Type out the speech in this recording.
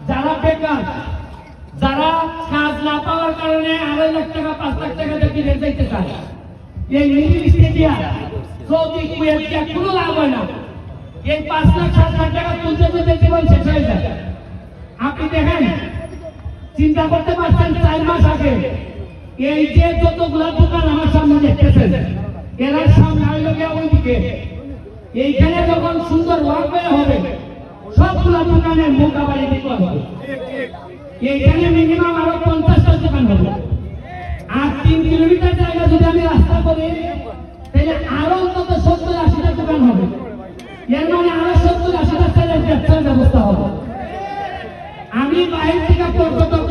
যারা বেকার, যারা কাজ না পাওয়ার কারণে 2.5 লাখ টাকা 5 লাখ টাকা দিয়ে বিদেশ যাইতে চায়, এই মিডিল ইস্টে দিয়া সৌদি কুয়েত দিয়া কোনো লাভ হয় না। এই 5 লাখ 7 লাখ টাকা তুলতে তুলতে জীবন শেষ হয়ে যায়। আপনি দেখেন, চিন্তা করতে পারছেন 4 মাস আগে এই যে যতগুলা দোকান আমার সামনে দেখতেছেন, এরা সামনে আইলো গিয়া ওইদিকে, এইখানে যখন সুন্দর ওয়ার্কওয়ে হবে সবগুলা দোকানের মুখ আবার এদিকে হবে। এইখানে মিনিমাম আরো 50টা দোকান হবে। আর 3 কিলোমিটার জায়গা যদি আমি রাস্তা করি তাহলে আরো অন্তত 70-80টা দোকান হবে। এর মানে আরো 70-80টা ব্যবসার ব্যবস্থা হবে। আমি বাইরে থেকে পর্যটক